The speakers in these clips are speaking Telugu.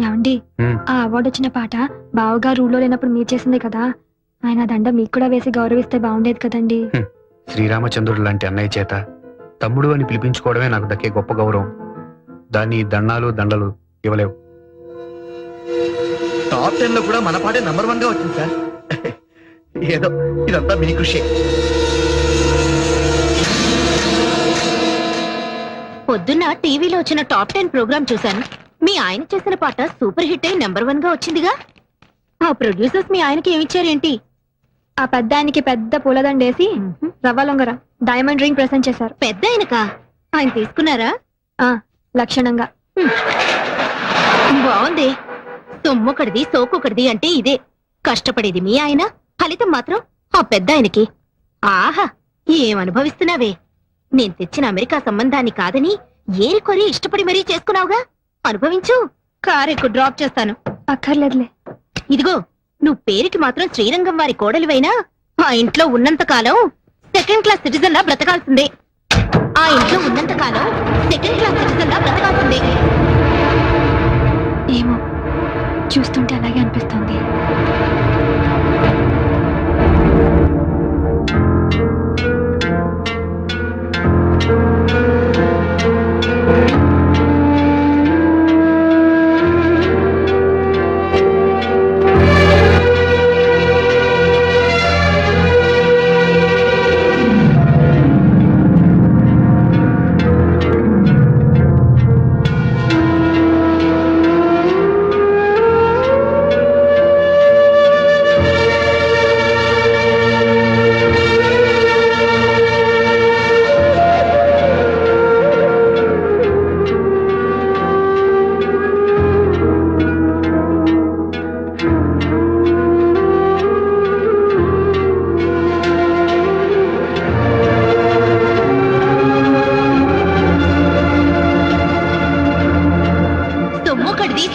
ఏమండి ఆ అవార్డు వచ్చిన పాట బావగారు ఊళ్ళో లేనప్పుడు మీరు చేసిందే కదా, ఆయన దండ మీకు కూడా వేసి గౌరవిస్తే బాగుండేది కదండి. శ్రీరామచంద్రుడు లాంటి అన్నయ్య చేత తమ్ముడు అని పిలిపించుకోవడమే నాకు దక్కే గొప్ప గౌరవం. దాన్ని దండాలు దండలు ఇవ్వలేవు. టాప్ 10 లో కూడా మన పాటే నంబర్ 1 గా వచ్చింది సార్. ఏదో ఇదంతా మీ కృషి. పొద్దున్న టీవీలో వచ్చిన టాప్ 10 ప్రోగ్రామ్ చూశాను. మీ ఆయన చేసిన పాట సూపర్ హిట్ అయి నెంబర్ 1 గా వచ్చిందిగా. ఆ ప్రొడ్యూసర్స్ మీ ఆయనకి ఏమిచ్చారేంటి? ఆ పెద్ద ఆయనకి పెద్ద పూలదండేసి రవ్వ లొంగర డైమండ్ రింగ్ ప్రెసెంట్ చేశారు. పెద్ద ఆయనకా? ఆయన తీసుకున్నారా? లక్షణంగా. బాగుంది. సొమ్మొకటిది సోకొకటిది అంటే ఇదే. కష్టపడేది మీ ఆయన, ఫలితం మాత్రం ఆ పెద్ద ఆయనకి. ఆహా, ఏమనుభవిస్తున్నావే. నేను తెచ్చిన అమెరికా సంబంధాన్ని కాదని ఏరికొరి ఇష్టపడి మరీ చేసుకున్నావుగా. అనుభవించు. కారెక్కు డ్రాప్ చేస్తాను. అక్కర్లేదులే. ఇదిగో, నువ్వు పేరుకి మాత్రం శ్రీరంగం వారి కోడలివైనా ఆ ఇంట్లో ఉన్నంత కాలం సెకండ్ క్లాస్ సిటిజన్ లా బ్రతకాల్సిందే. ఆ ఇంట్లో ఉన్నంత కాలం సెకండ్ క్లాస్ సిటిజన్ లా బ్రతకాల్సిందే. ఏమో, చూస్తుంటే అలాగే అనిపిస్తుంది.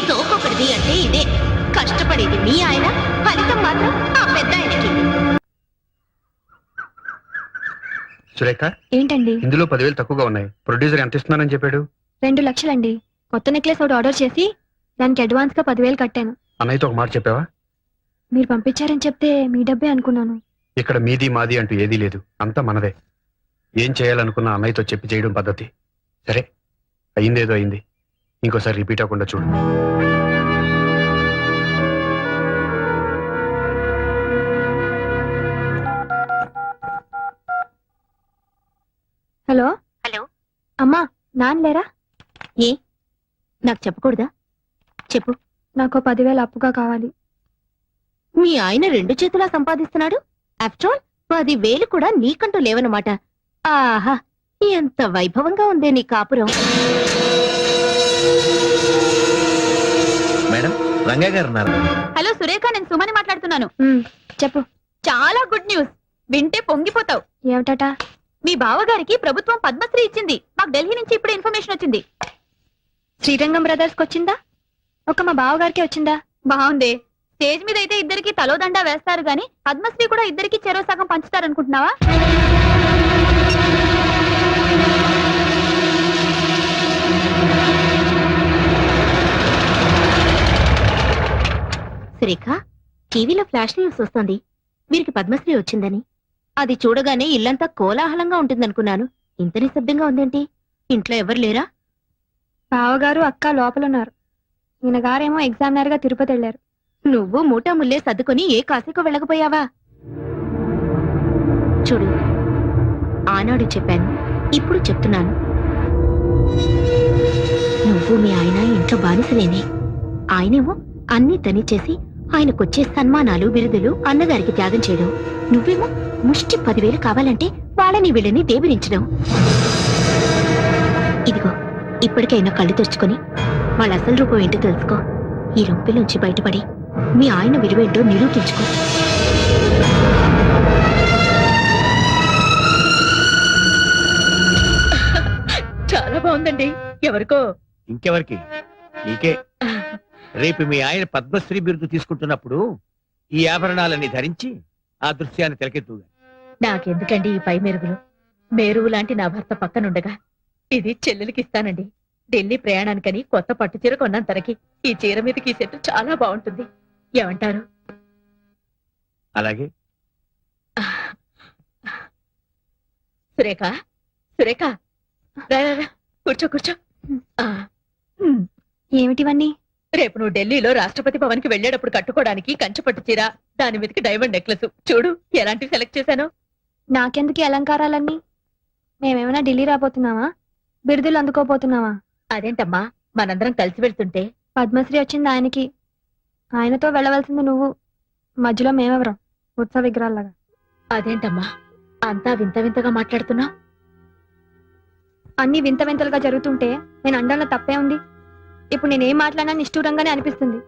సోకొకటిది అంటే ఇదే. కష్టపడేది మీ ఆయన, ఫలితం మాత్రం ఆ పెద్ద ఆయనకి. సురేఖ, ఏంటండి? ఇందులో 10,000 తక్కువగా ఉన్నాయి. ప్రొడ్యూసర్ ఎంత ఇస్తున్నానని చెప్పాడు? 2 లక్షలండి. కొత్త నెక్లెస్ ఒకటి ఆర్డర్ చేసి దానికి అడ్వాన్స్ గా 10,000 కట్టాను. అన్నయ్యతో ఒక మాట చెప్పావా? మీరు పంపించారని చెప్తే మీ డబ్బే అనుకున్నాను. ఇక్కడ మీది మాది అంటూ ఏదీ లేదు, అంతా మనదే. ఏం చేయాలనుకున్నా అన్నయ్యతో చెప్పి చేయడం పద్ధతి. సరే, అయిందేదో అయింది. ఇంకోసారి రిపీట్ అవ్వకుండా చూడు. హలో. హలో. అమ్మా, నాన్న లేరా? ఏ, నాకు చెప్పకూడదా? చెప్పు. నాకు 10,000 అప్పుగా కావాలి. మీ ఆయన 2 చేతులా సంపాదిస్తున్నాడు. ఆఫ్టర్ ఆల్ 10,000 కూడా నీకంటూ లేవన్నమాట. ఆహా, ఎంత వైభవంగా ఉందే నీ కాపురం. మేడం, రంగయ్య గారు ఉన్నారు. హలో సురేఖ, నేను సుమని మాట్లాడుతున్నాను. చెప్పు. చాలా గుడ్ న్యూస్. వింటే పొంగిపోతావు. ఏమిటట? మీ బావగారికి ప్రభుత్వం పద్మశ్రీ ఇచ్చింది. మాకు ఢిల్లీ నుంచి ఇప్పుడు ఇన్ఫర్మేషన్ వచ్చింది. శ్రీరంగం బ్రదర్స్ కి వచ్చిందా? ఒక మా బావగారికి వచ్చిందా? బాగుంది. స్టేజ్ మీద అయితే ఇద్దరికి తలోదండా వేస్తారు గాని పద్మశ్రీ కూడా ఇద్దరికి చెరో సగం పంచుతారనుకుంటున్నావా? సురేఖ, టీవీలో ఫ్లాష్ న్యూస్ వస్తుంది. వీరికి పద్మశ్రీ వచ్చిందని. అది చూడగానే ఇల్లంతా కోలాహలంగా ఉంటుందనుకున్నాను. ఇంత నిశ్శబ్దంగా ఉందేంటి? ఇంట్లో ఎవరు లేరా? బావగారు అక్క లోపలున్నారు. ఈయన గారేమో ఎగ్జామినర్ గా తిరుపతి వెళ్లారు. నువ్వు మూటా ముల్లే సర్దుకొని ఏ కాశీకో వెళ్ళకపోయావా? చూడు, ఆనాడు చెప్పాను, ఇప్పుడు చెప్తున్నాను. నువ్వు మీ ఆయన ఇంట్లో బానిసలేనే. ఆయనేమో అన్ని తనిచేసి ఆయనకొచ్చే సన్మానాలు బిరుదులు అన్నగారికి త్యాగం చేయడం. నువ్వేమో ముష్టి 10,000 కావాలంటే వాళ్ళని వీళ్ళని దేబిరించడం. ఇదిగో, ఇప్పటికైనా కళ్ళు తెరుచుకొని వాళ్ళ అసలు రూపం ఏంటో తెలుసుకో. ఈ రొంపిలోంచి బయటపడి మీ ఆయన విలువేంటో నిరూపించుకో. చాలా బాగుందండి. ఎవరికో? ఇంకెవరికి? నీకే. రేపు మీ ఆయన పద్మశ్రీ బిరుదు తీసుకుంటున్నప్పుడు ఈ ఆభరణాలన్నీ ధరించి ఆ దృశ్యాన్ని తెలకెత్తుగా. నాకెందుకండి ఈ పై మెరుగులు? మేరువు లాంటి నా భర్త పక్కనుండగా ఇది చెల్లెలికి ఇస్తానండి. ఢిల్లీ ప్రయాణానికని కొత్త పట్టు చీర కొన్నాను తనకి. ఈ చీర మీదకి ఈ సెట్ చాలా బాగుంటుంది. ఏమంటారు? అలాగే. సురేఖ, సురేఖ, రా రా రా, కూర్చో కూర్చో. ఆ, ఏమిటివన్నీ? రేపు నువ్వు ఢిల్లీలో రాష్ట్రపతి భవన్ కి వెళ్ళేటప్పుడు కట్టుకోవడానికి కంచి పట్టు చీర, దాని మీదకి డైమండ్ నెక్లెస్. చూడు ఎలాంటివి సెలెక్ట్ చేశాను. నాకెందుకు ఈ అలంకారాలన్నీ? మేమేమైనా ఢిల్లీ రాబోతున్నావా? బిరుదులు అందుకోబోతున్నావా? అదేంటమ్మా, మనందరం కలిసి వెళ్తుంటే. పద్మశ్రీ వచ్చింది ఆయనకి, ఆయనతో వెళ్ళవలసింది నువ్వు. మధ్యలో మేమెవరం? ఉత్సవ విగ్రహాల్లాగా. అదేంటమ్మా అంతా వింత వింతగా మాట్లాడుతున్నావు? అన్ని వింత వింతలుగా జరుగుతుంటే నేను అండంలో తప్పే ఉంది. ఇప్పుడు నేనేం మాట్లాడినా నిష్ఠూరంగానే అనిపిస్తుంది.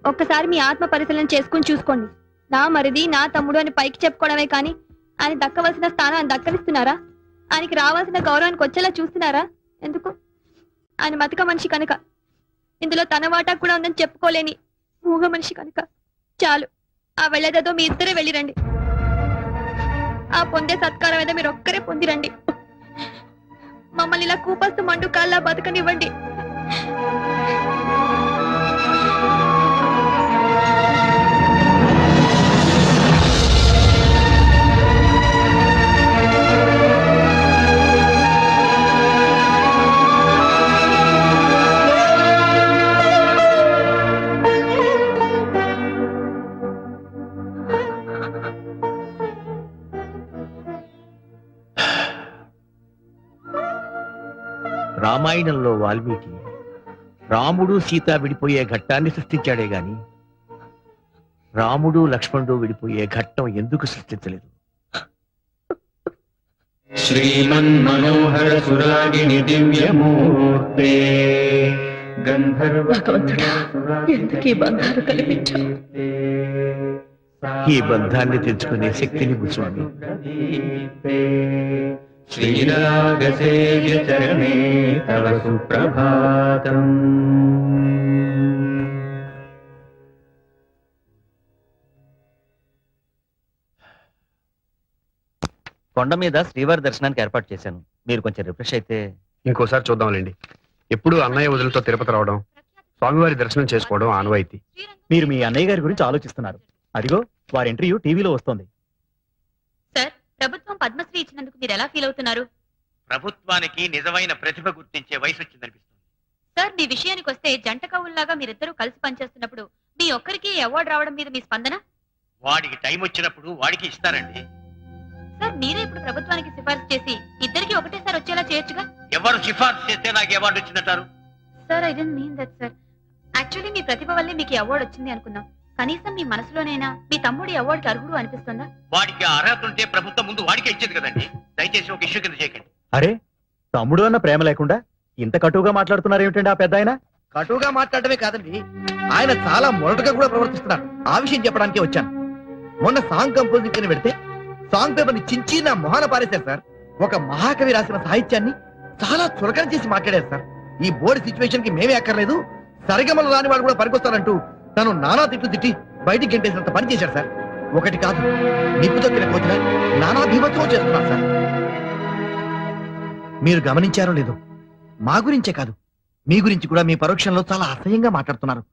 ఒక్కసారి మీ ఆత్మ పరిశీలన చేసుకుని చూసుకోండి. నా మరిది, నా తమ్ముడు అని పైకి చెప్పుకోవడమే కానీ ఆయన దక్కవలసిన స్థానాన్ని దక్కనిస్తున్నారా? ఆయనకి రావాల్సిన గౌరవానికి వచ్చేలా చూస్తున్నారా? ఎందుకు? ఆయన మతిక మనిషి కనుక. ఇందులో తన వాటా కూడా ఉందని చెప్పుకోలేని మూగ మనిషి కనుక. చాలు, ఆ వెళ్ళేదేదో మీ ఇద్దరే వెళ్ళిరండి. ఆ పొందే సత్కారం ఏదో మీరు ఒక్కరే పొందిరండి. మమ్మల్ని ఇలా కూపస్తు మండు కాళ్ళ బతకనివ్వండి. రామాయణంలో వాల్మీకి రాముడు సీత విడిపోయే ఘట్టాన్ని సృష్టించాడే గాని రాముడు లక్ష్మణుడు విడిపోయే ఘట్టం ఎందుకు సృష్టించలేదు? శ్రీమన్మనోహర సురాగిణి దివ్యమూర్తే భగవంతుడా, ఎందుకు ఈ బంధాలు కల్పించావు? ఈ బంధాన్ని తెచ్చుకునే శక్తిని స్వామి. శ్రీరాగసేవ్య చరణే తవ సుప్రభాతం. కొండ మీద శ్రీవారి దర్శనానికి ఏర్పాటు చేశాను. మీరు కొంచెం రిఫ్రెష్ అయితే. ఇంకోసారి చూద్దాంలేండి. ఎప్పుడు అన్నయ్య వదులతో తిరుపతి రావడం, స్వామివారి దర్శనం చేసుకోవడం ఆనవాయితీ. మీరు మీ అన్నయ్య గారి గురించి ఆలోచిస్తున్నారు. అదిగో వారి ఇంటర్వ్యూ టీవీలో వస్తోంది. సార్, ప్రభుత్వం పద్మశ్రీ ఇచ్చినందుకు మీరు ఎలా ఫీల్ అవుతున్నారు? ప్రభుత్వానికి నిజమైన ప్రతిభ గుర్తించే వయసు వచ్చిందనిపిస్తుంది. సార్, మీ విషయానికి వస్తే జంట కవుల్లాగా మీరిద్దరూ కలిసి పనిచేస్తున్నప్పుడు మీ ఒక్కరికి అవార్డు రావడం మీద మీ స్పందన? వాడికి టైం వచ్చినప్పుడు వాడికి ఇస్తారండి. సార్, మీరే ఇప్పుడు ప్రభుత్వానికి సిఫార్సు చేసి ఇద్దరికి ఒకటేసారి వచ్చేలా చేయొచ్చుగా. ఎవరు సిఫార్సు చేస్తే నాకు అవార్డు వచ్చిందంటారు? Sir, I don't mean that sir. Actually మీ ప్రతిభ వల్లే మీకు అవార్డు వచ్చింది అనుకున్నాం. కనీసం మీ మనసులోనైనా మీ తమ్ముడి అవార్డుకి అర్హుడు అనిపిస్తుందా? వాడికి అర్హత ఉంటే ప్రభుత్వం ముందు వాడికే ఇచ్చేది కదండి. దయచేసి ఒక ఇష్యూ కింద చేయకండి. అరే, తమ్ముడు అన్న ప్రేమ లేకుండా ఇంత కటువుగా మాట్లాడుతున్నారు ఏమిటండి ఆ పెద్ద ఆయన? కటువుగా మాట్లాడమే కాదండి, ఆయన చాలా మొరటుగా కూడా ప్రవర్తిస్తున్నారు. ఆ విషయం చెప్పడానికే వచ్చాను. మొన్న సాంగ్ కంపోజింగ్ కింద పెడితే సాంగ్ పేపర్ ని చించి నా మొహాన పారేశారు సార్. ఒక మహాకవి రాసిన సాహిత్యాన్ని చాలా చులకన చేసి మాట్లాడారు సార్. ఈ బోర్డు సిచ్యువేషన్ కి మేమే అక్కర్లేదు, సరిగమలు రాని వాళ్ళు కూడా పనికొస్తారంటూ తను నానా తిట్లు తిట్టి బయటికి గంటేసినంత పని చేశారు సార్. ఒకటి కాదు, నిప్పు తొక్కిన కోతిన నానా భీమత్వం చేస్తున్నారు సార్. మీరు గమనించారో లేదో, మా గురించే కాదు మీ గురించి కూడా మీ పరోక్షంలో చాలా అసహ్యంగా మాట్లాడుతున్నారు.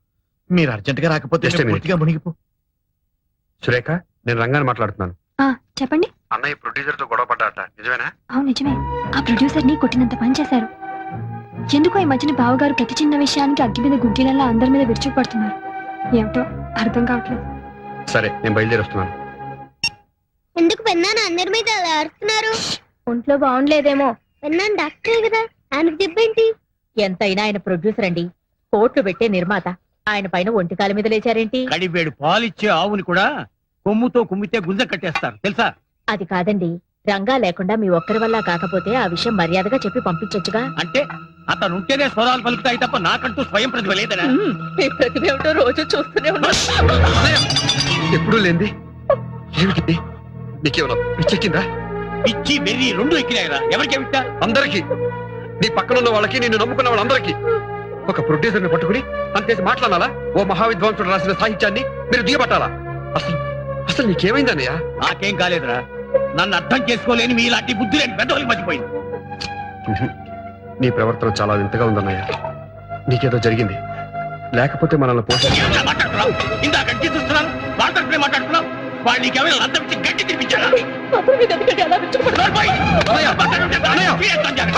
మీరు అర్జెంట్ గా రాకపోతే Just a minute. పూర్తిగా మునిగిపో. సురేఖ, నేను రంగాన్ని మాట్లాడుతున్నాను. చెప్పండి. అన్నయ్య ప్రొడ్యూసర్ తో గొడవ పడ్డాట, నిజమేనా? అవును, నిజమే. ఆ ప్రొడ్యూసర్ ని కొట్టినంత పని చేశారు. ఎందుకో ఈ మధ్యన బావగారు ప్రతి చిన్న విషయానికి అగ్గి మీద గుగ్గిలలా అందరి మీద విరుచుకుపడుతున్నారు. ఏమిటో అర్థం కావట్లేదు. సరే, నేను బయలుదేరి వస్తున్నాను. ఎందుకు పెన్నాను అందరి మీద అలా అరుస్తున్నారు? ఒంట్లో బాగుండలేదేమో. పెన్నాను డాక్టరే కదా, ఆయనకు చెప్పేంటి? ఎంతైనా ఆయన ప్రొడ్యూసర్ అండి, కోట్లు పెట్టే నిర్మాత. ఆయన పైన ఒంటికాల మీద లేచారేంటి? కడివేడు పాలిచ్చే ఆవుని కూడా కొమ్ముతో కుమ్మితే గుంజ కట్టేస్తారు తెలుసా? అది కాదండి, రంగా లేకుండా మీ ఒక్కరి వల్ల కాకపోతే ఆ విషయం మర్యాదగా చెప్పి పంపించొచ్చుగా. అంటే అతను ఉంటేనే స్వరాలు పలుకుతాయి తప్ప నాకంటూ స్వయం ప్రతిభ లేదనా? మీ ప్రతిభ ఏమిటో రోజు చూస్తూనే ఉన్నా. ఎప్పుడూ లేంది ఏమిటి? నీకేమన్నా పిచ్చెక్కిందా? పిచ్చి వెర్రి రెండు ఎక్కినాయిరా. ఎవరికే విట్టా? అందరికి, నీ పక్కన ఉన్న వాళ్ళకి, నిన్ను నమ్ముకున్న వాళ్ళందరికీ. ఒక ప్రొడ్యూసర్ ని పట్టుకుని అంతేసి మాట్లాడాలా? ఓ మహావిద్వాంసుడు రాసిన సాహిత్యాన్ని మీరు దిగబట్టాలా? అసలు అసలు నీకేమైందన్నయ్యా? నాకేం కాలేదురా. నన్ను అర్థం చేసుకోలేని మీలాంటి బుద్ధి లేని పెద్దోళ్ళకి మర్చిపోయింది. నీ ప్రవర్తన చాలా వింతగా ఉందన్నయ్య. నీకేదో జరిగింది, లేకపోతే మనల్ని మాట్లాడుతున్నావు ఇందాక గట్టి చూస్తున్నాను వాళ్ళతో మాట్లాడుతున్నావు. వాళ్ళు నీకేమైనా లంచం ఇచ్చి గట్టి తినిపించారా?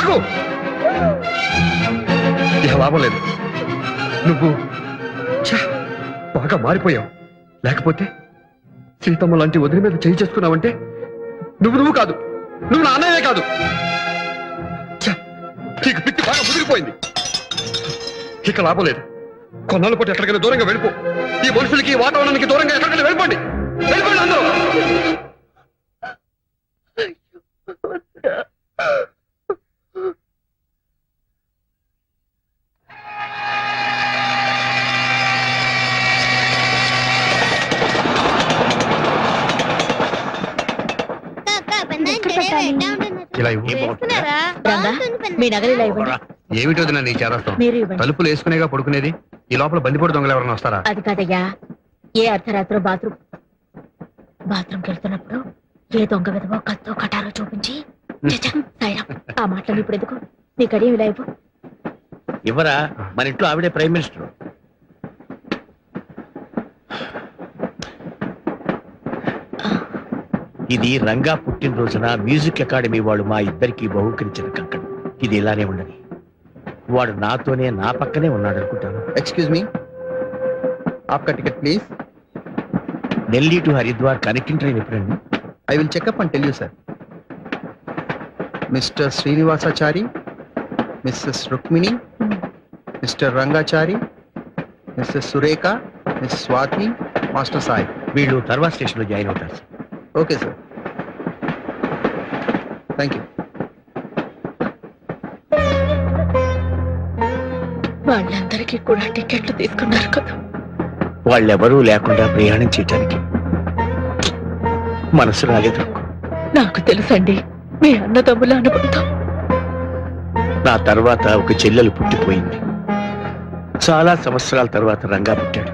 ఆగు! ఇక లాభం లేదు. నువ్వు ఛ, బాగా మారిపోయావు. లేకపోతే సీతమ్మ లాంటి వదిలి మీద చేయి చేసుకున్నావంటే నువ్వు కాదు, నువ్వు నా అన్నయ్యే కాదు. ఛ, నీకు పిచ్చి బాగా ముదిరిపోయింది. ఇక లాభం లేదు. కొన్నాళ్ళు పాటు ఎక్కడికైనా దూరంగా వెళ్ళిపో. ఈ మనుషులకి ఈ వాతావరణానికి దూరంగా ఎక్కడికైనా వెళ్ళిపోండి. వెళ్ళిపోండి అందరూ. ఇలా ఇవ్వు. మీ నగలు ఇలా ఇవ్వండి. ఏమిటో నీ చేరస్తాం. మీరు ఇవ్వండి. తలుపులు వేసుకునేగా పడుకునేది. ఈ లోపల బందిపోటు దొంగలు ఎవరైనా వస్తారా? అది కాదయ్యా, ఏ అర్ధరాత్రి బాత్రూమ్కి వెళ్తున్నప్పుడు ఏ దొంగ విధవో కత్తో కటారో చూపించి చచ్చా, సాయిరాం, ఆ మాటలు ఇప్పుడు ఎందుకు? నీ కడియం ఇలా ఇవ్వు. ఇవ్వరా, మన ఇంట్లో ఆవిడే ప్రైమ్ మినిస్టర్. ఇది రంగా పుట్టినరోజున మ్యూజిక్ అకాడమీ వాళ్ళు మా ఇద్దరికి బహుకరించిన కంకణం. ఇది ఇలానే ఉండని. వాడు నాతోనే నా పక్కనే ఉన్నాడు అనుకుంటాను. ఎక్స్క్యూజ్ మీ, ఆప్కా ticket please. Delhi to Haridwar connecting train ఎప్పుడండి? I will check up and tell you, sir. Mr. Srinivasachari, Mrs. Rukmini, Mr. Rangachari, Mrs. Sureka, Miss Swati, Master Sai. వీళ్ళు తర్వాత స్టేషన్ లో జాయిన్ అవుతారు sir. Okay, sir. Thank you. వాళ్ళందరికీ కూడా టికెట్లు తీసుకున్నారు కదా. వాళ్ళెవరూ లేకుండా ప్రయాణం చేయటానికి మనసు రాలేదు. నాకు తెలుసండి మీ అన్నదమ్ముల అనుబంధం. నా తర్వాత ఒక చెల్లెలు పుట్టిపోయింది. చాలా సంవత్సరాల తర్వాత రంగా పుట్టాడు.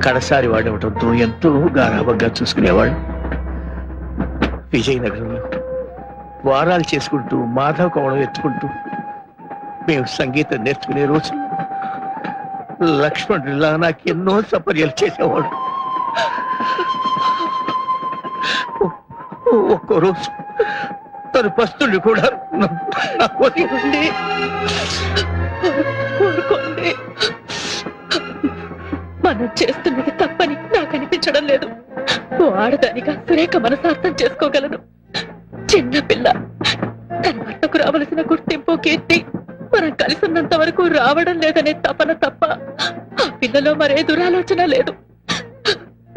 కడసారి వాడవటంతో ఎంతో గారాబంగా చూసుకునేవాడు. విజయనగరంలో వారాలు చేసుకుంటూ మాధవ కోవడం ఎత్తుకుంటూ మేము సంగీతం నేర్చుకునే రోజు లక్ష్మణుడిలా నాకు ఎన్నో సపర్యలు చేసేవాడు. ఒక్కో రోజు తను పస్తులు కూడా నాకు వదిలి మనం చేస్తున్నది తప్పని నాకు అనిపించడం లేదు. ఓ ఆడదానిగా సురేఖ మనసార్థం చేసుకోగలను. చిన్న పిల్ల, తన భర్తకు రావలసిన గుర్తింపు కీర్తి మనం కలిసి ఉన్నంత వరకు రావడం లేదనే తపన తప్ప ఆ పిల్లలో మరే దురాలోచన లేదు.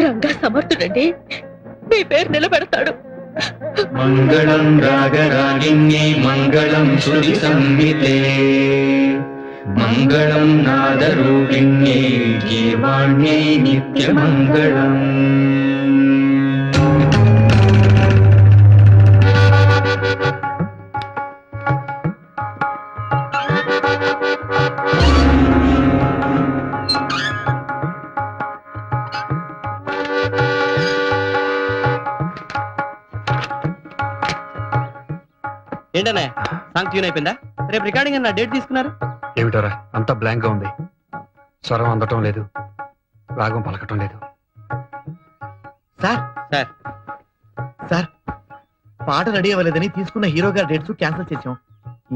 రంగా సమర్థుడండి, మీ పేరు నిలబెడతాడు. మంగళం రాగరాగిణ్యే మంగళం శృతి సంహితే మంగళం నాదరూపిణ్యే గీర్వాణ్యై నిత్యమంగళం. ఏంటనే సాంగ్ ట్యూన్ అయిపోయిందా? రేపు రికార్డింగ్ అన్న డేట్ తీసుకున్నారు? ఏమిటారా అంతా బ్లాంక్ గా ఉంది. స్వరం అందటం లేదు, రాగం పలకటం లేదు. Sir sir. సార్, పాట రెడీ అవ్వలేదని తీసుకున్న హీరో గారి డేట్స్ క్యాన్సిల్ చేసాం.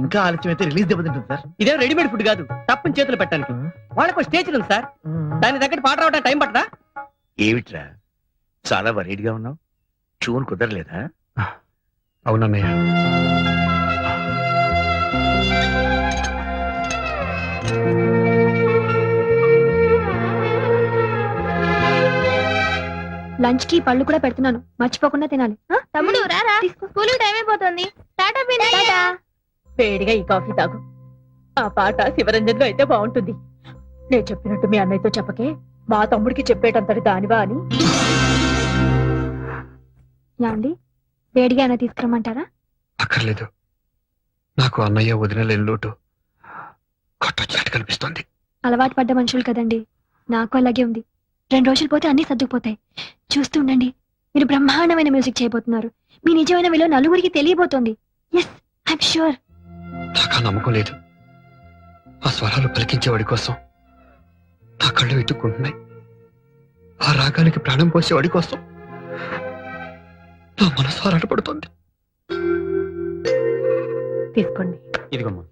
ఇంకా ఆలస్యం అయితే రిలీజ్ దెబ్బతింటుంది సార్. ఇదే రెడీమేడ్ ఫుడ్ కాదు, తప్పని చేతులు పెట్టడానికి. వాళ్ళకు స్టేజ్ ఉంది సార్, దాని దగ్గర పాట రావడానికి టైం పట్టదా? ఏమిట్రా చాలా వరీడ్గా ఉన్నావు? ట్యూన్ కుదరలేదా? అవునన్నయ్య. లంచ్ కి పళ్ళు కూడా పెడుతున్నాను, మర్చిపోకుండా తినాలి. తమ్ముడు రారా, స్కూల్ టైం అయిపోతుంది. టాటా పిన్ని. వేడిగా ఈ కాఫీ తాగు. ఆ పాట శివరంజన్ లో అయితే బాగుంటుంది. నేను చెప్పినట్టు మీ అన్నయ్యతో చెప్పకే, మా తమ్ముడికి చెప్పేటంతటి దానివా అని. యాండి, వేడిగా అయినా తీసుకురమ్మంటారా? అక్కర్లేదు, నాకు అన్నయ్య వదిన లేని లోటు కొట్టొచ్చినట్టు కనిపిస్తోంది. అలవాటు పడ్డ మనుషులు కదండి, నాకు అలాగే ఉంది. 2 రోజులు పోతే అన్ని సర్దుకుపోతాయి. చూస్తూ ఉండండి, మీరు బ్రహ్మాండమైన మ్యూజిక్ చేయబోతున్నారు. మీ నిజమైన విలువ నలుగురికి తెలియబోతోంది. Yes, I'm sure. నాకు ఆ నమ్మకం లేదు. ఆ స్వరాలు పలికించేవాడి కోసం నా కళ్ళు వెతుక్కుంటున్నాయి. ఆ రాగానికి ప్రాణం పోసేవాడి కోసం నా మనసు ఆరాటపడుతోంది. తీసుకోండి. ఇదిగమ్మా.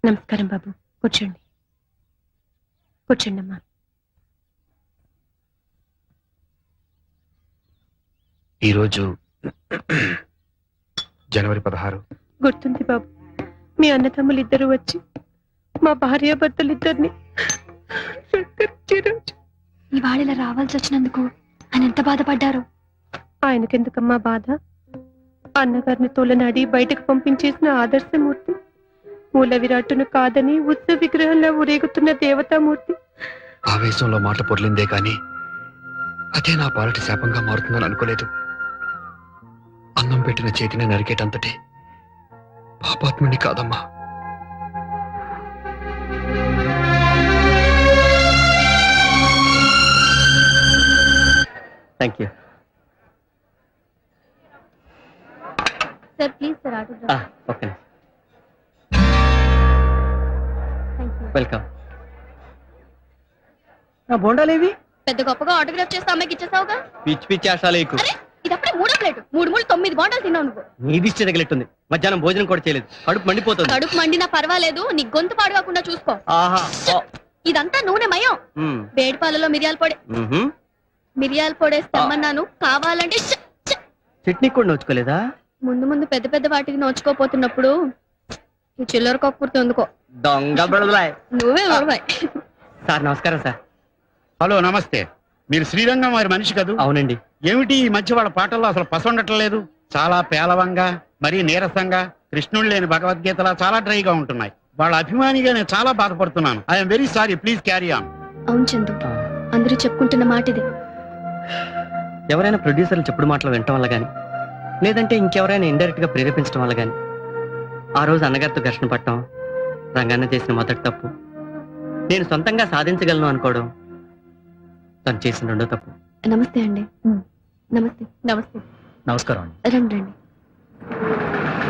నమస్కారం బాబు, కూర్చోండి. కూర్చోండి అమ్మా. ఈరోజు జనవరి 16. గుర్తుంది బాబు, మీ అన్నదమ్ములు ఇద్దరు వచ్చి మా భార్యాభర్తలిద్దరిని ఇవాళ ఇలా రావాల్సి వచ్చినందుకు ఆయన ఎంత బాధపడ్డారు. ఆయనకెందుకమ్మా బాధ? అన్నగారిని తోలనాడి బయటకు పంపించేసిన ఆదర్శమూర్తి, మూల విరాట్టును కాదని ఉత్సవ విగ్రహంలో ఊరేగుతున్న దేవతామూర్తి. ఆవేశంలో మాట పొర్లిందే కాని అదే నా పాలటి శాపంగా మారుతుందని అనుకోలేదు. అన్నం పెట్టిన చేతిని నరికేటంతటి పాపాత్ముని కాదమ్మా. Thank you. Sir please sir autograph. Okay, thank you. Welcome. నా బోండాలేవి? పెద్ద గొప్పగా ఆటోగ్రాఫ్ చేస్తే అమ్మాయికి ఇచ్చేసావుగా. పిచ్చి పిచ్చి ఆశాలేకు. అరే ఇది అప్పుడే 3వ ప్లేట్. 9 బాండాలు తిన్నావు నువ్వు. నీ దిష్టి తగిలిట్టుంది. మధ్యాహ్నం భోజనం కూడా చేయలేదు, కడుపు మండిపోతుంది. కడుపు మండినా పర్వాలేదు, నీ గొంతు పాడుకోకుండా చూసుకో. ఆహా. ఇదంతా నూనె మయం. వేడి పాలలో మిరియాల పొడి. మిరియాల పొడేసి తెమ్మన్నాను, కావాలంటే చట్నీ కూడా నోచుకోలేదా? ముందు పెద్ద పెద్ద వాటికి నోచుకోపోతున్నప్పుడు ఈ చిల్లర కొక్కుర్తి ఎందుకో. దొంగ బడదలాయ్. నువ్వే ఉడవాయి. సార్ నమస్కారం సార్. హలో, నమస్తే. మీరు శ్రీరంగం వారి మనిషి కదూ? అవునండి. ఏమిటి ఈ మధ్య వాళ్ళ పాటల్లో అసలు పసండట్లేదు? చాలా పేలవంగా, మరీ నీరసంగా, కృష్ణుడు లేని భగవద్గీతలా చాలా డ్రైగా ఉంటున్నాయి. వాళ్ళ అభిమానిగా నేను చాలా బాధపడుతున్నాను. I'm very sorry, please carry on. అవును చందు, అందరూ చెప్పుకుంటున్న మాట ఇదే. ఎవరైనా ప్రొడ్యూసర్లు చెప్పుడు మాటలు వినటం వల్ల గాని, లేదంటే ఇంకెవరైనా ఇండైరెక్ట్ గా ప్రేరేపించడం వల్ల గాని, ఆ రోజు అన్నగారితో ఘర్షణ పట్టడం రంగన్న చేసిన మొదటి తప్పు. నేను సొంతంగా సాధించగలను అనుకోవడం తను చేసిన రెండో తప్పు. నమస్తే అండి. నమస్తే. నమస్తే. నమస్కారం అండి. రండి రండి.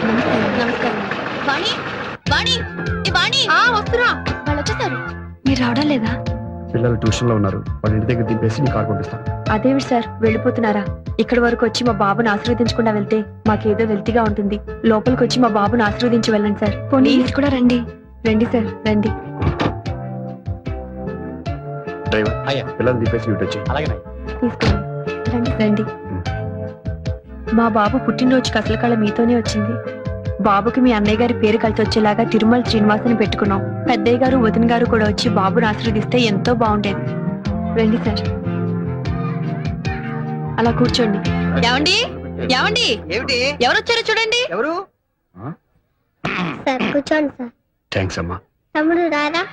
నమస్తే. నమస్కారం. వాణి, వాణి, ఏ వాణి. వస్తున్నా. వాళ్ళు వచ్చేసారు. మీరు రావడం లేదా? పిల్లలు ట్యూషన్ లో ఉన్నారు, వాళ్ళ ఇంటి దగ్గర దింపేసి నీ కార్ పంపిస్తాను. అదేవిడు సార్, వెళ్ళిపోతున్నారా? ఇక్కడి వరకు వచ్చి మా బాబుని ఆశీర్వదించకుండా వెళ్తే మాకేదో వెల్తిగా ఉంటుంది. లోపలికి వచ్చి మా బాబుని ఆశీర్వదించి వెళ్ళండి సార్. ప్లీజ్ కూడా రండి. రండి సార్, రండి. డ్రైవర్, అయ్యా. పిల్లలు దింపేసి ఇటు వచ్చి. అలాగే. తీసుకోండి. రండి రండి. మా బాబు పుట్టినరోజుకి అసలు కళ మీతోనే వచ్చింది. బాబుకి మీ అన్నయ్య గారి పేరు కలిసి వచ్చేలాగా తిరుమల శ్రీనివాసుని పెట్టుకున్నాం. పెద్దయ్య గారు వదిన గారు కూడా వచ్చి బాబుని ఆశీర్వదిస్తే ఎంతో బాగుండేది. రండి సార్, అలా కూర్చోండి. ఏమండి ఏమండి, ఏమిటి? ఎవరు వచ్చారో చూడండి. ఎవరు? సార్ కూర్చోండి సార్. థ్యాంక్స్ అమ్మా. తమ్ముడు రారా?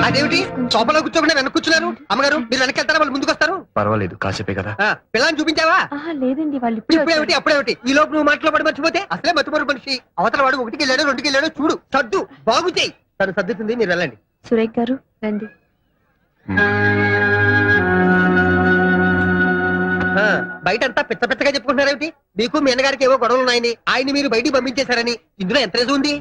అదేమిటి సోఫాలో కూర్చోకుండా వెనక కూర్చున్నారు? అమ్మగారు మీరు వెనక్కి వెళ్తారా, వాళ్ళు ముందుకు వస్తారు? పర్వాలేదు, కాసేపే కదా. పిల్లని చూపించావా? లేదండి, వాళ్ళు ఇప్పుడేమిటి అప్పుడేమిటి? ఈ లోపు నువ్వు మాటలో పడి మర్చిపోతే అసలే మర్చిపోరు మనిషి. అవతల వాడు 1కి వెళ్ళాడు 2కి వెళ్ళాడు, చూడు సర్దు బాగు చేయి. తను సర్దుతుంది, మీరు వెళ్ళండి. సురేఖ్ గారు రండి. బయట అంతా పిచ్చ పిచ్చగా చెప్పుకుంటున్నారేమిటి? మీకు మీ అన్నగారికి ఏవో గొడవలు ఉన్నాయని, ఆయన మీరు బయటికి పంపించేశారని. ఇందులో ఎంత రేజు ఉంది?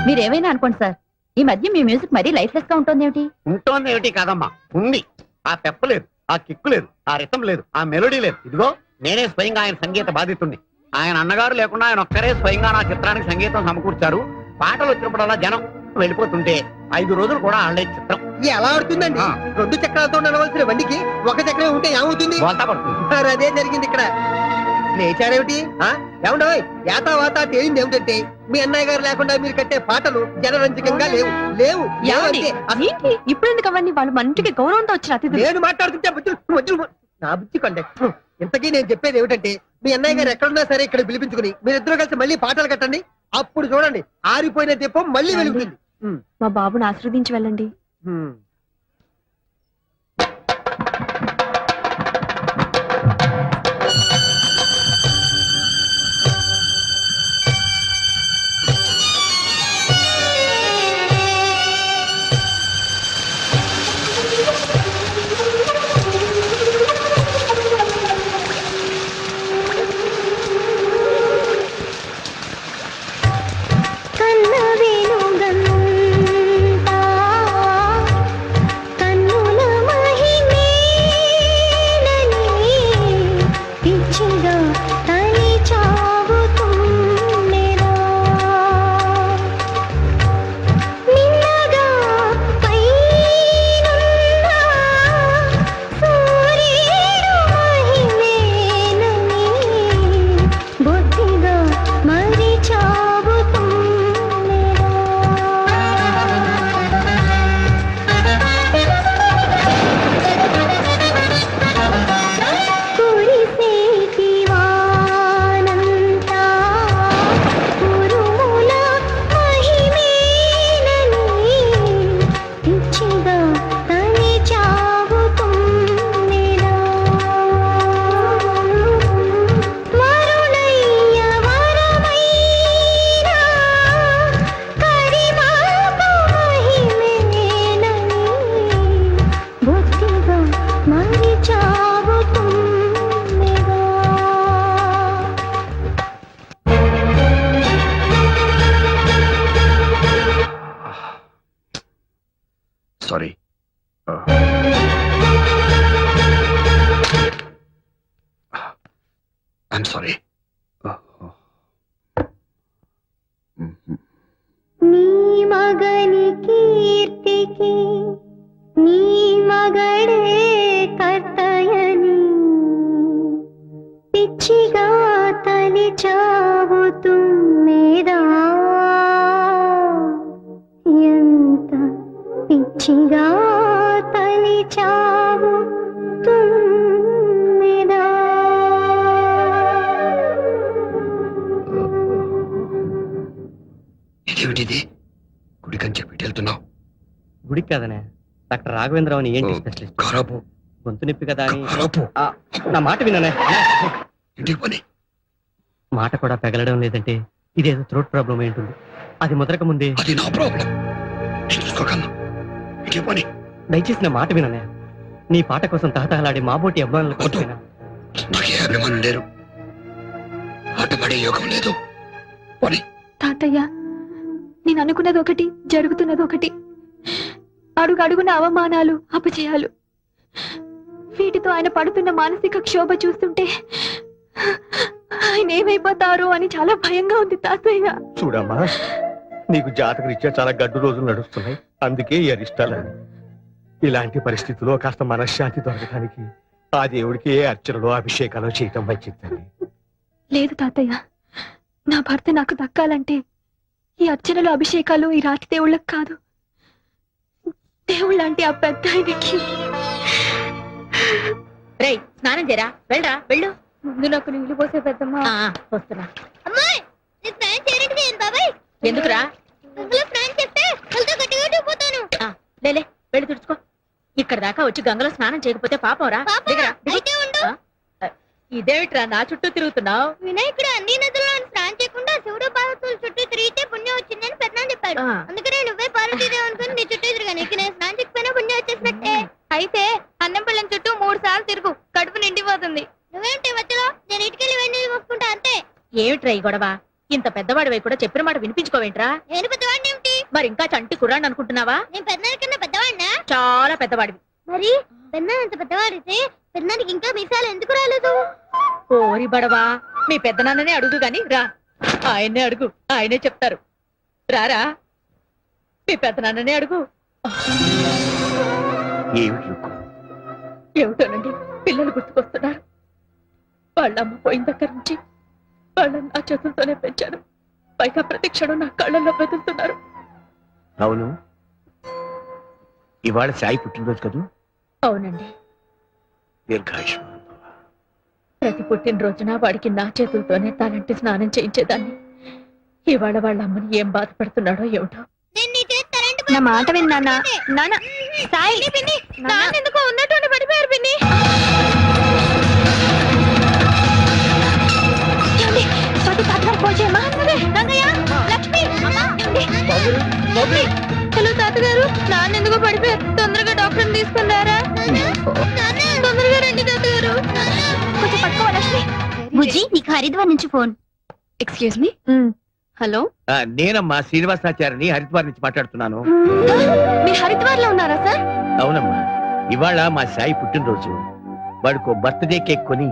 మీరేమైనా అనుకోండి సార్, ఈ మధ్య మీ మ్యూజిక్ మరీ లైఫ్లెస్ గా ఉంటుంది ఏమిటి? ఉంటోంది ఏమిటి కాదమ్మా, ఉంది. ఆ పెప్ప లేదు, ఆ కిక్కు లేదు, ఆ రితం లేదు, ఆ మెలోడీ లేదు. ఇదిగో నేనే స్వయంగా ఆయన సంగీత బాధితుణ్ణి. ఆయన అన్నగారు లేకుండా ఆయన ఒక్కరే స్వయంగా నా చిత్రానికి సంగీతం సమకూర్చారు. పాటలు వచ్చినప్పుడల్లా జనం వెళ్ళిపోతుంటే 5 రోజులు కూడా ఆడలే చిత్రం. ఇది ఎలా ఆడుతుందండి? 2 చక్రాలతో నడవలసిన బండికి 1 చక్రం ఉంటే ఏమవుతుంది? బోల్తా పడుతుంది. మరి అదే జరిగింది ఇక్కడ. లేచారేమిటి ఏమండో యాతా వాత తేలింది ఏమిటంటే మీ అన్నయ్య గారు లేకుండా మీరు కట్టే పాటలు జనరంజకంగా లేవు లేవు లేవు అంతే. ఏంటి ఇప్పుడు ఎందుకు అవన్నీ వాళ్ళు మన ఇంటికి గౌరవంతో వచ్చిన అతిథులు నేను మాట్లాడుతుంటే బుద్ధులు నా బుద్ధి కొండే. ఇంతకీ నేను చెప్పేది ఏమిటంటే మీ అన్నయ్య గారు ఎక్కడున్నా సరే ఇక్కడ పిలిపించుకుని మీరిద్దరూ కలిసి మళ్ళీ పాటలు కట్టండి. అప్పుడు చూడండి ఆరిపోయిన దీపం మళ్ళీ వెలుగుతుంది. మా బాబుని ఆశీర్వదించి వెళ్ళండి. సారీ. I'm sorry. నీ మగని కీర్తికి నీ మగడే కర్తయని పిచ్చిగా తలిచావు తుమ్మెదా ఎంత పిచ్చిగా తలిచావు తుమ్మెదా. ఇదేమిటిది? గుడికని చెప్పి వెళ్తున్నావు? గుడికి కదనే, డాక్టర్ రాఘవేంద్రరావు అని ఏంటి స్పెషలిస్ట్. ఖరాబు గొంతు నొప్పి కదా అని. ఖరాబు. నా మాట విననే. ఇంటికి పని. మాట కూడా పెగలడం లేదంటే ఇదేదో థ్రోట్ ప్రాబ్లం ఏంటుంది. అది ముదరక ముందే. అది నా ప్రాబ్లం. నేను చూసుకోగలను. ఇంటికి పని. దయచేసి నా మాట విననే. నీ పాట కోసం తహతహలాడే మాబోటి అభిమానులు వద్దు. నాకు ఏ అభిమానులు లేరు. ఆట పడే యోగం లేదు. పని. తాతయ్య, నేను అనుకున్నది ఒకటి, జరుగుతున్నది ఒకటి. అడుగు అడుగున అవమానాలు, అపజయాలు. వీటితో ఆయన పడుతున్న మానసిక క్షోభ చూస్తుంటే ఆయన ఏమైపోతారో అని చాలా భయంగా ఉంది తాతయ్య. చూడమ్మా, నీకు జాతక రీత్యా చాలా గడ్డు రోజులు నడుస్తున్నాయి. అందుకే ఈ అరిష్టాలని. ఇలాంటి పరిస్థితుల్లో కాస్త మనశ్శాంతి దొరకడానికి ఆ దేవుడికి ఏ అర్చనలో అభిషేకాలు చేయటం మంచిది. లేదు తాతయ్య, నా భర్త నాకు దక్కాలంటే ఈ అర్చనలు, అభిషేకాలు ఈ రాతి దేవుళ్ళకి కాదు, దేవుళ్ళంటే ఆ పెద్ద ఆయనకి. రేయ్, స్నానం చేరా, వెళ్ళరా, వెళ్ళు. ముందు నాకు నీళ్లు పోసే పెద్దమ్మా. వస్తున్నా. అమ్మాయి నీ ఫ్రెండ్ చేరేది ఏం బాబాయ్? ఎందుకురా? గంగలో ఫ్రెండ్ చెప్తే కలతో గట్టిగా దిగిపోతాను. లేలే, వెళ్ళి తుడుచుకో. ఇక్కడ దాకా వచ్చి గంగలో స్నానం చేయకపోతే పాపంరా. దిగరా, దిగు. అయితే ఉండు. ఇదేమిట్రా నా చుట్టూ తిరుగుతున్నావు? వినాయకుడు అన్ని నదుల్లో స్నానం చేయకుండా శివుడు పార్వతుల చుట్టూ తిరిగితే పుణ్యం వచ్చిందని పెద్దనాన్న చెప్పాడు. అందుకనే నువ్వే పార్వతీదేవి అనుకుని నీ చుట్టూ తిరిగాను. ఇక నేను స్నానం చేయకపోయినా పుణ్యం వచ్చేసినట్టే. అయితే అన్నం పిల్లని చుట్టూ 3 సార్లు తిరుగు, కడుపు నిండిపోతుంది. నువ్వేంటి మధ్యలో? నేను ఇటుకెళ్ళి వెండి మోసుకుంటా అంతే. ఏమిట్రా ఈ గొడవ? ఇంత పెద్దవాడివై కూడా చెప్పిన మాట వినిపించుకోవేంట్రా? నేను పెద్దవాడిని ఏమిటి? మరి ఇంకా చంటి కుర్రాన్ని అనుకుంటున్నావా? నేను పెద్దనాన్న కన్నా పెద్దవాడినా? చాలా పెద్దవాడివి. మరి పెద్దనాన్న అంత పెద్దవాడితే పెద్దనానికి ఇంకా మీసాలు ఎందుకు రాలేదు? ఓరి బడవా, మీ పెద్దనాన్ననే అడుగు గాని రా. ఆయన్నే అడుగు, ఆయనే చెప్తారు. రారా, మీ పెద్దనాన్ననే అడుగు. ఏమిటి రుక్కు? ఏమిటోనండి, పిల్లలు గుర్తుకొస్తున్నారు. వాళ్ళ అమ్మ పోయిన దగ్గర నుంచి వాళ్ళని నా చేతులతోనే పెంచాను. పైగా ప్రతి క్షణం నా కళ్ళల్లో బెదులుతున్నారు. అవును, ఇవాళ సాయి పుట్టినరోజు కదూ? అవునండి, దీర్ఘాయుష్మాన్ భవ. ప్రతి పుట్టినరోజున వాడికి నా చేతులతోనే తలంటి స్నానం చేయించేదాన్ని. ఇవాళ వాళ్ళ అమ్మని ఏం బాధపడుతున్నాడో ఏమిటో. నా మాట విని నాన్న. నాన్న సాయి ఎందుకో ఉన్నట్టు పడిపోయారు పిన్ని. ఏమండి? స్వాతి తాతగారు ఫోన్ చేయమ్మా. రంగయ్య, లక్ష్మి, హలో తాతగారు, నాన్న ఎందుకో పడిపోయారు. తొందరగా డాక్టర్ తీసుకున్నారా? తొందరగా రండి తాతగారు. కొంచెం పట్టుకోవా లక్ష్మి. బుజ్జి, నీకు హరిద్వార్ నుంచి ఫోన్. Excuse me. హలో, నేనమ్మా శ్రీనివాసాచార్యని హరిద్వార్ నుంచి మాట్లాడుతున్నాను. మీరు హరిద్వార్ లో ఉన్నారా సార్? అవునమ్మా, ఇవాళ మా సాయి పుట్టినరోజు. వాడికి బర్త్డే కేక్ కొని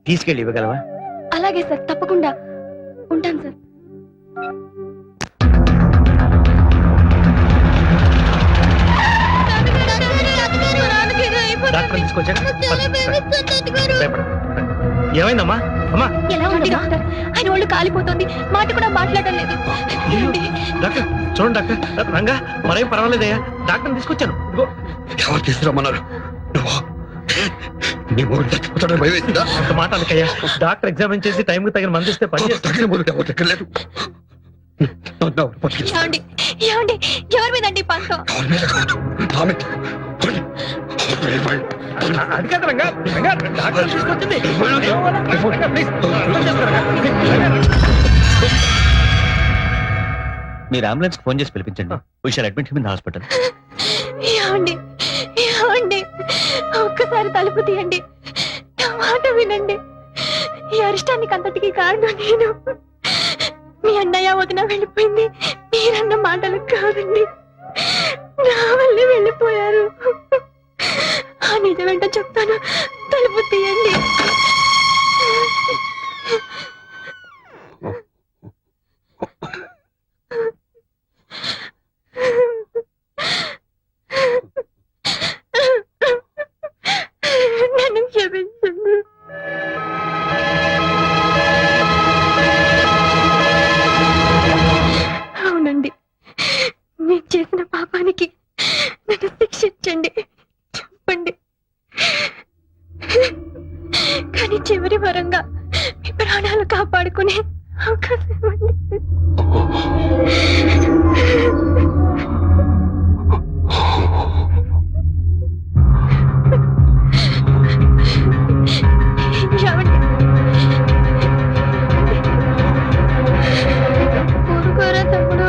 తీసుకెళ్ళి ఇవ్వగలవా? అలాగే సార్, తప్పకుండా. ఉంటాను సార్. డాక్టర్ తీసుకొచ్చాక ఏమైందమ్మా? అమ్మా ఎలా ఉంది డాక్టర్? ఆయన ఒళ్ళు కాలిపోతుంది, మాట కూడా మాట్లాడడం లేదు. డాక్టర్ చూడండి డాక్టర్. రంగా మరేం పర్వాలేదయ్యా, డాక్టర్ తీసుకొచ్చాను. ఇదిగో. ఎవరు తీసుకురమ్మన్నారు? నీ మొగుడు చచ్చిపోతాడని భయం వేసిందా? అంత మాట అనకయ్యా. డాక్టర్ ఎగ్జామిన్ చేసి టైంకి తగిన మంది ఇస్తే పని చేస్తాడు. తగిన మొదలు ఎవరు దగ్గర లేదు. ఏమండి? ఏమండి? ఎవరి మీదండి పంతం? ఎవరి మీద కాదు, నా మీద. అది కాదు రంగా, రంగా డాక్టర్ తీసుకొచ్చింది. రంగా, ప్లీజ్. మీరు అంబులెన్స్ ఫోన్ చేసి పిలిపించండి. We shall admit him in hospital. ఏమండి? ఏమండి? ఒక్కసారి తలుపు తీయండి, నా మాట వినండి. ఈ అరిష్టానికి అంతటికి కారణం నేను. మీ అన్నయ్య వదిన వెళ్ళిపోయింది మీరన్న మాటలు కాదండి, నా వల్లే వెళ్ళిపోయారు. ఆ నిజమేంటో చెప్తాను, తలుపు తీయండి. నన్ను క్షమించండి. అవునండి, నేను చేసిన పాపానికి నన్ను శిక్షించండి, చెప్పండి. కానీ చివరి వరంగా మీ ప్రాణాలు కాపాడుకునే అవకాశం ఇవ్వండి. ఏమండి? ఊరుకోరా తమ్ముడు,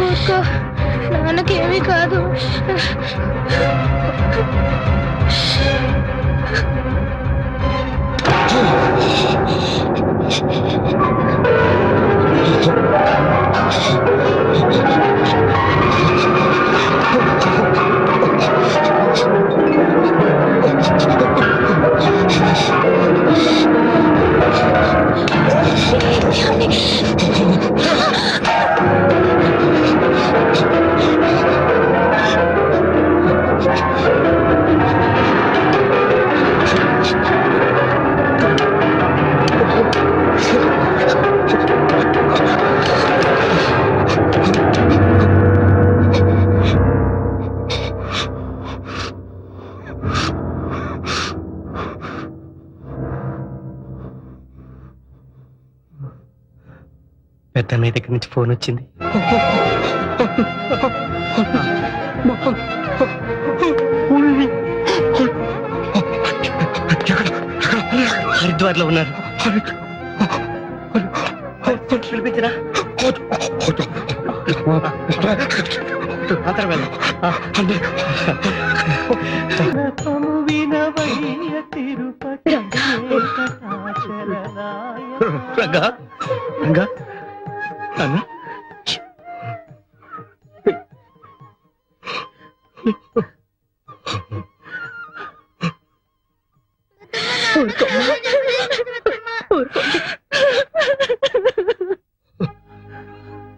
ఊరుకో. నాన్నకేమీ కాదు. పెద్ద అన్నయ్య దగ్గర నుంచి ఫోన్ వచ్చింది. హరిద్వార్ లో ఉన్నారు. పిలిపించరా? అంతరం వెళ్దాం. రంగా, రంగా అన్న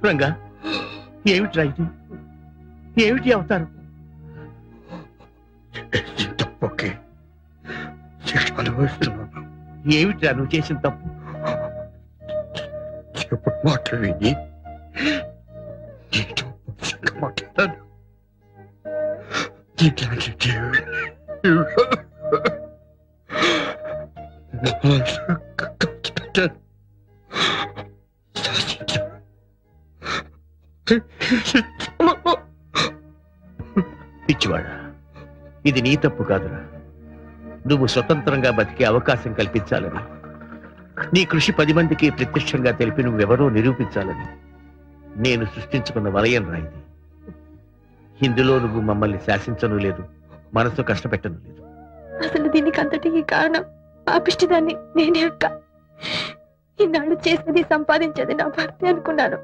రంగా, ఏమిట్రా ఇది? ఏమిటి అవుతారు? తప్పకే శిక్ష అనుభవిస్తున్నాను. ఏమిట్రా నువ్వు చేసిన తప్పు? ఎప్పుడు మాటలు విని నీతో పరుషంగా మాట్లాడాను. ఇట్లాంటి దేవుడు నా మనసు కష్టపెట్టాను. శాసించాను. పిచ్చివాడా, ఇది నీ తప్పు కాదురా. నువ్వు స్వతంత్రంగా బతికే అవకాశం కల్పించాలని, నీ కృషి 10 మందికి ప్రత్యక్షంగా తెలిపి నువ్వెవరో నిరూపించాలని నేను సృష్టించుకున్న వలయం రా ఇది. ఇందులో నువ్వు మమ్మల్ని శాసించను లేదు, మనసు కష్టపెట్టను లేదు. అసలు దీనికి అంతటికి కారణం పాపిష్టిదాన్ని నేనే అక్క. ఇన్నాళ్ళు చేసినది సంపాదించేది నా భర్త అనుకున్నాను.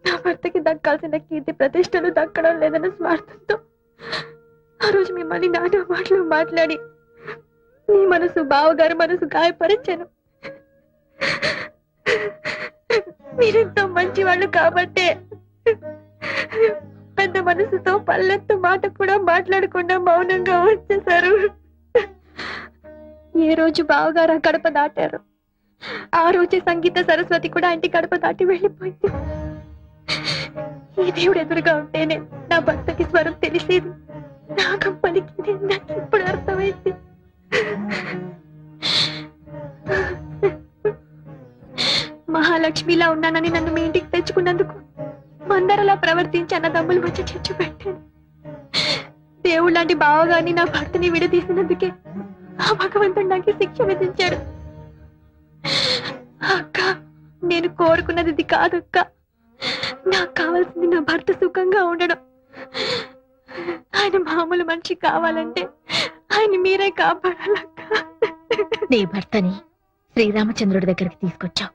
నా భర్తకి దక్కాల్సిన కీర్తి ప్రతిష్టలు దక్కడం లేదన్న స్వార్థంతో ఆ రోజు మిమ్మల్ని నానా మాటలు మాట్లాడి నీ మనసు బావగారు మనసు గాయపరిచాను. మీరెంతో మంచివాళ్ళు కాబట్టే పెద్ద మనసుతో పల్లెత్తు మాట కూడా మాట్లాడకుండా మౌనంగా వచ్చేశారు. ఏ రోజు బావగారు ఆ గడప దాటారు, ఆ రోజే సంగీత సరస్వతి కూడా ఇంటి గడప దాటి వెళ్ళిపోయింది. ఈ దేవుడు ఎదురుగా ఉంటేనే నా భర్తకి స్వరం తెలిసేది, నాగం పలికింది. నాకు ఇప్పుడు అర్థమైంది. మహాలక్ష్మిలా ఉన్నానని నన్ను మీ ఇంటికి తెచ్చుకున్నందుకు మందరలా ప్రవర్తించి అన్నదమ్ములు వచ్చి చిచ్చు పెట్టాను. దేవుడు లాంటి బావగాని నా భర్తని విడదీసినందుకే ఆ భగవంతుడు నాకు శిక్ష విధించాడు. అక్క, నేను కోరుకున్నది ఇది కాదక్క. నాకు కావాల్సింది నా భర్త సుఖంగా ఉండడం. ఆయన మామూలు మనిషి కావాలంటే ఆయన మీరే కాపాడాలక్క. నీ భర్తని శ్రీరామచంద్రుడి దగ్గరికి తీసుకొచ్చావు,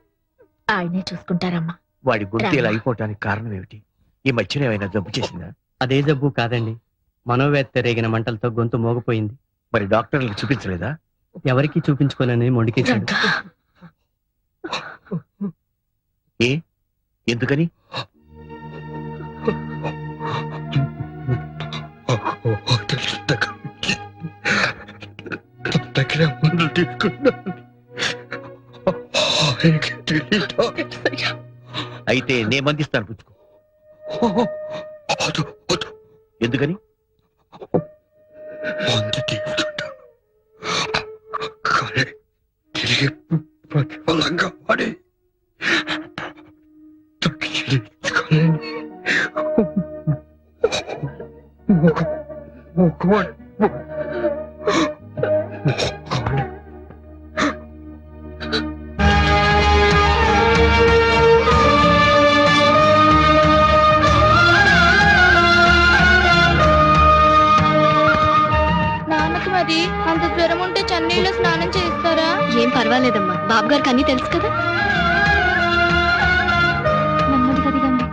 ఆయనే చూసుకుంటారమ్మా. వాడి గుండె ఇలా అయిపోవటానికి కారణం ఏమిటి? ఈ మధ్యన ఏమైనా జబ్బు చేసిందా? అదే జబ్బు కాదండి, మనోవేత్త రేగిన మంటలతో గొంతు మోగపోయింది. మరి డాక్టర్లకు చూపించలేదా? ఎవరికి చూపించుకోనని మొండికేశాడు. ఏ ఎందుకని? దగ్గర మందులు తీసుకున్నాను. అయితే నే మందిస్తాను, పుచ్చుకో. ఎందుకని? మందు తీసుకుంటాను కానీ తిరిగి ప్రతిఫలంగా వాడి నాన్నకి మరి అంత జ్వరం ఉంటే చన్నీళ్ళు స్నానం చేస్తారా? ఏం పర్వాలేదమ్మా, బాబు గారికి అన్ని తెలుసు కదా. నెమ్మదిగా దిగండి.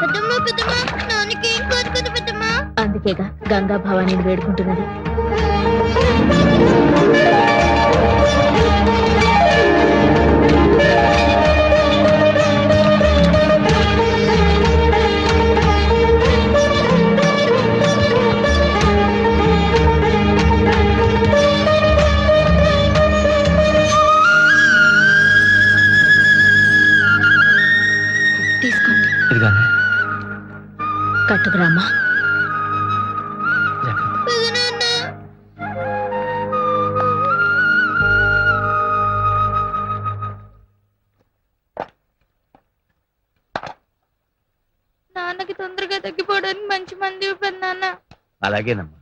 పెద్దమ్మా పెద్దమ్మా, నాన్నకి ఏం కాదు కదా పెద్దమ్మా. అందుకేగా గంగా భవానీని వేడుకుంటున్నది. తీసుకోండి. ఇదిగోనే కట్టుకురామ్మా. పెదనాన్న, నాన్నకి తొందరగా తగ్గిపోవడానికి మంచి మంది పెద్దనాన్న. అలాగేనమ్మా.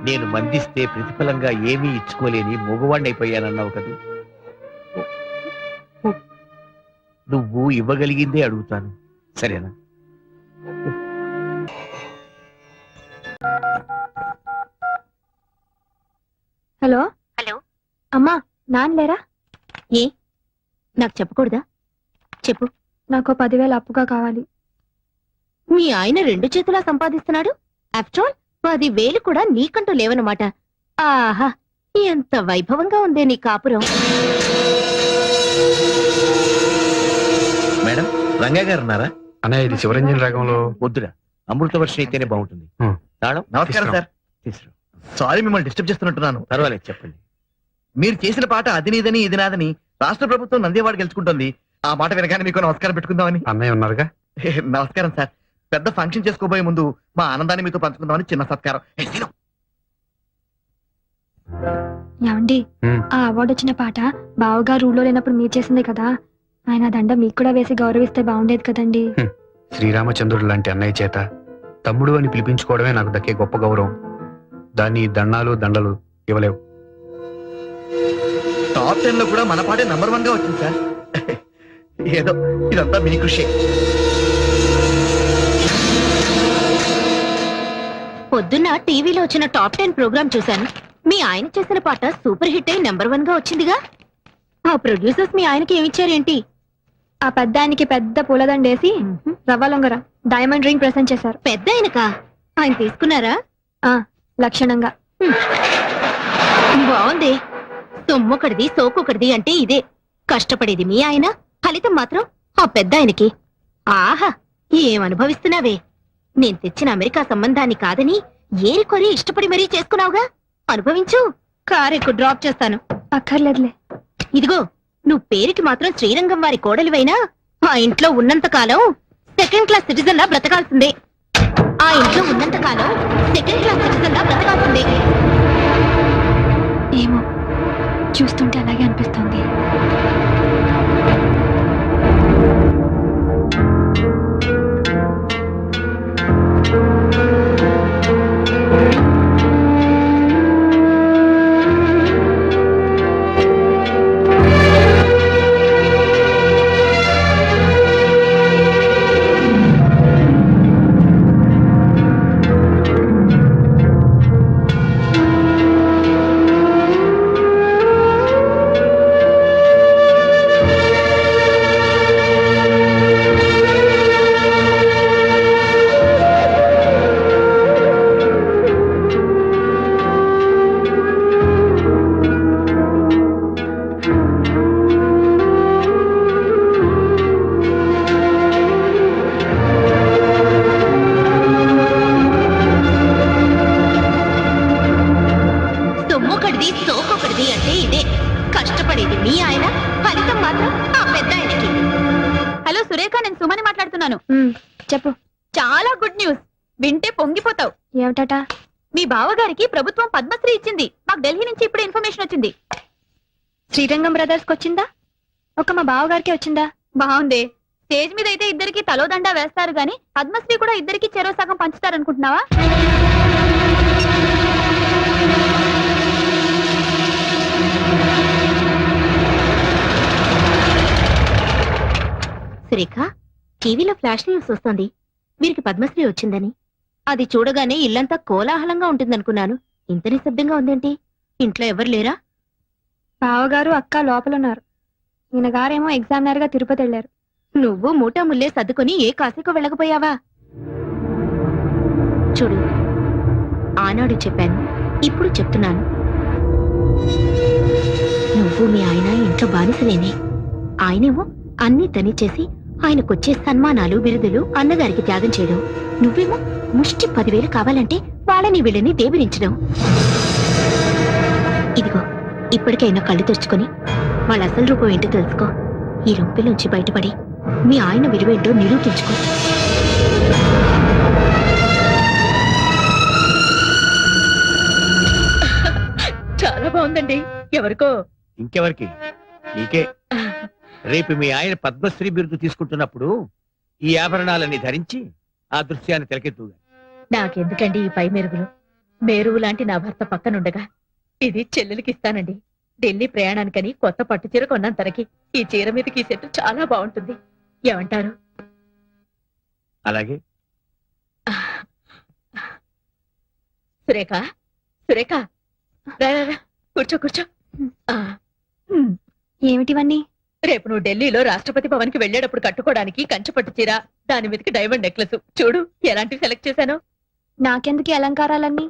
నేను మందిస్తే ప్రతిఫలంగా ఏమీ ఇచ్చుకోలేని మగవాణ్ణైపోయానన్నావు కదూ. నువ్వు ఇవ్వగలిగిందే అడుగుతాను, సరేనా? Hello hello. అమ్మా, నాన్న లేరా? ఏ, నాకు చెప్పకూడదా? చెప్పు. నాకు 10,000 అప్పుగా కావాలి. మీ ఆయన 2 చేతులా సంపాదిస్తున్నాడు. ఆఫ్టర్ ఆల్ 10,000 కూడా నీకంటూ లేవనమాట. ఆహా, ఎంత వైభవంగా ఉందే నీ కాపురం. మేడం రంగా గారు ఉన్నారా? అన్నయ్య ఇది శివరంజన్ రాగంలో వద్దురా, అమృతవర్షం అయితేనే బాగుంటుంది. హ్మ్. తాళం నమస్కారం సార్. తీసుకురా. సారీ మిమ్మల్ని డిస్టర్బ్ చేస్తున్నట్టున్నాను. పర్వాలేదు చెప్పండి. మీరు చేసిన పాట అది నీదని ఇది నాదని రాష్ట్ర ప్రభుత్వం నందేవాడ గెలుచుకుంటుంది. ఆ మాట వినగానే మీకు నమస్కారం పెట్టుకుందామని. అన్నయ్య ఉన్నారుగా. నమస్కారం సార్. పెద్ద ఫంక్షన్ చేసుకోబోయే ముందు మా ఆనందాన్ని మీతో పంచుకుందామని చిన్న సత్కారం. ఏమండి ఆ అవార్డు వచ్చిన పాట బావగారు ఊళ్ళో లేనప్పుడు మీరు చేసిందే కదా, ఆయన దండ మీకు కూడా వేసి గౌరవిస్తే బాగుండేది కదండి. శ్రీరామచంద్రుడు లాంటి అన్నయ్య చేత తమ్ముడు అని పిలిపించుకోవడమే నాకు దక్కే గొప్ప గౌరవం. దాన్ని దండాలు దండలు ఇవ్వలేవు. టాప్ 10 లో కూడా మన పాటే నంబర్ 1 గా వచ్చింది సార్. ఏదో ఇదంతా మీ కృషి. పొద్దున్న టీవీలో వచ్చిన టాప్ 10 ప్రోగ్రామ్ చూశాను. మీ ఆయన చేసిన పాట సూపర్ హిట్ అయి నెంబర్ 1 గా వచ్చిందిగా. ఆ ప్రొడ్యూసర్స్ మీ ఆయనకి ఏమిచ్చారేంటి? ఆ పెద్ద ఆయనకి పెద్ద పూలదండేసి రవ్వ లొంగర డైమండ్ రింగ్ ప్రెసెంట్ చేశారు. పెద్ద ఆయనకా? ఆయన తీసుకున్నారా? లక్షణంగా. బాగుంది. సొమ్మొకటిది సోకొకటిది అంటే ఇదే. కష్టపడేది మీ ఆయన, ఫలితం మాత్రం ఆ పెద్ద ఆయనకి. ఆహా, ఏమనుభవిస్తున్నావే. నేను తెచ్చిన అమెరికా సంబంధాన్ని కాదని ఏరికొరి ఇష్టపడి మరీ చేసుకున్నావుగా. అనుభవించు. కారెక్కు డ్రాప్ చేస్తాను. అక్కర్లేదులే. ఇదిగో, నువ్వు పేరుకి మాత్రం శ్రీరంగం వారి కోడలివైనా ఆ ఇంట్లో ఉన్నంత కాలం సెకండ్ క్లాస్ సిటిజన్ లా బ్రతకాల్సిందే. ఆ ఇంట్లో ఉన్నంత కాలం సెకండ్ క్లాస్ సిటిజన్ లా బ్రతకాల్సిందే. ఏమో, చూస్తుంటే అలాగే అనిపిస్తుంది. సొమ్మొకటిది సోకొకటిది అంటే ఇదే. కష్టపడేది మీ ఆయన, ఫలితం మాత్రం ఆ పెద్ద ఆయనకి. హలో సురేఖ, నేను సుమని మాట్లాడుతున్నాను. చెప్పు. చాలా గుడ్ న్యూస్, వింటే పొంగిపోతావు. ఏమిటట? మీ బావగారికి ప్రభుత్వం పద్మశ్రీ ఇచ్చింది. మాకు ఢిల్లీ నుంచి ఇప్పుడు ఇన్ఫర్మేషన్ వచ్చింది. శ్రీరంగం బ్రదర్స్ కి వచ్చిందా? ఒక మా బావగారికి వచ్చిందా? బాగుంది. స్టేజ్ మీద అయితే ఇద్దరికి తలోదండా వేస్తారు గాని పద్మశ్రీ కూడా ఇద్దరికి చెరో సగం పంచుతారనుకుంటున్నావా? సురేఖ, టీవీలో ఫ్లాష్ న్యూస్ వస్తోంది వీరికి పద్మశ్రీ వచ్చిందని. అది చూడగానే ఇల్లంతా కోలాహలంగా ఉంటుందనుకున్నాను. ఇంత నిశ్శబ్దంగా ఉందేంటి? ఇంట్లో ఎవరు లేరా? బావగారు అక్క లోపలున్నారు. ఈయన గారేమో ఎగ్జామినర్ గా తిరుపతి వెళ్లారు. నువ్వు మూటా ముల్లే సర్దుకొని ఏ కాశీకో వెళ్ళకపోయావా? చూడు, ఆనాడు చెప్పాను, ఇప్పుడు చెప్తున్నాను. నువ్వు మీ ఆయన ఇంట్లో బానిసలేనే. ఆయనేమో అన్ని తనిచేసి ఆయనకొచ్చే సన్మానాలు బిరుదులు అన్నగారికి త్యాగం చేయడం. నువ్వేమో ముష్టి 10,000 కావాలంటే వాళ్ళని వీళ్ళని దేబిరించడం. ఇదిగో, ఇప్పటికైనా కళ్ళు తెరుచుకొని వాళ్ళ అసలు రూపం ఏంటో తెలుసుకో. ఈ రొంపిలోంచి బయటపడి మీ ఆయన విలువేంటో నిరూపించుకో. చాలా బాగుందండి. ఎవరికో? ఇంకెవరికి? నీకే. రేపు మీ ఆయన పద్మశ్రీ బిరుదు తీసుకుంటున్నప్పుడు ఈ ఆభరణాలన్నీ ధరించి ఆ దృశ్యాన్ని తిలకెత్తుగా. నాకెందుకండి ఈ పై మెరుగులు? మేరువు లాంటి నా భర్త పక్కనుండగా ఇది చెల్లెలికి ఇస్తానండి. ఢిల్లీ ప్రయాణానికని కొత్త పట్టు చీర కొన్నాను తనకి. ఈ చీర మీదకి ఈ సెట్ చాలా బాగుంటుంది. ఏమంటారు? అలాగే. సురేఖ, సురేఖ, రా రా రా, కూర్చో కూర్చో. ఏమిటివన్నీ? రేపు నువ్వు ఢిల్లీలో రాష్ట్రపతి భవన్ కి వెళ్లేటప్పుడు కట్టుకోవడానికి కంచిపట్టు చీర, దాని మీదకి డైమండ్ నెక్లెస్. చూడు ఎలాంటివి సెలెక్ట్ చేశాను. నాకెందుకు ఈ అలంకారాలన్నీ?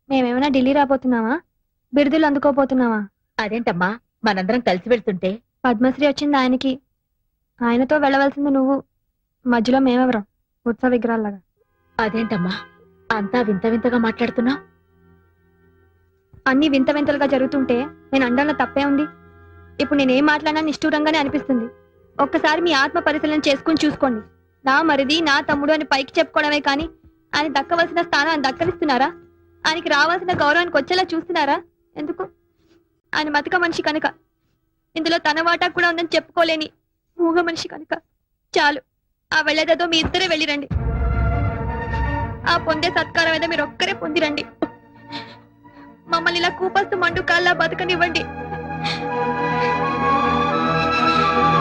మేమేమైనా ఢిల్లీ రాబోతున్నావా? బిరుదులు అందుకోపోతున్నావా? అదేంటమ్మా మనందరం కలిసి వెళ్తుంటే పద్మశ్రీ వచ్చింది ఆయనకి. ఆయనతో వెళ్ళవలసింది నువ్వు. మధ్యలో మేమెవరం? ఉత్సవ విగ్రహాల్లాగా. అదేంటమ్మా అంతా వింత వింతగా మాట్లాడుతున్నావు? అన్ని వింత వింతలుగా జరుగుతుంటే నేను అండంలో తప్పే ఉంది. ఇప్పుడు నేనేం మాట్లాడినా నిష్ఠూరంగానే అనిపిస్తుంది. ఒక్కసారి మీ ఆత్మ పరిశీలన చేసుకుని చూసుకోండి. నా మరిది నా తమ్ముడు అని పైకి చెప్పుకోవడమే కానీ ఆయన దక్కవలసిన స్థానం ఆయన దక్కరిస్తున్నారా? ఆయనకి రావాల్సిన గౌరవానికి వచ్చేలా చూస్తున్నారా? ఎందుకు? ఆయన మతక మనిషి కనుక. ఇందులో తన వాటా కూడా ఉందని చెప్పుకోలేని మూగ మనిషి కనుక. చాలు, ఆ వెళ్ళేదేదో మీ ఇద్దరే వెళ్ళిరండి. ఆ పొందే సత్కారం ఏదో మీరు ఒక్కరే పొందిరండి. మమ్మల్ని ఇలా కూపస్తు మండుకాల్లా బతకనివ్వండి.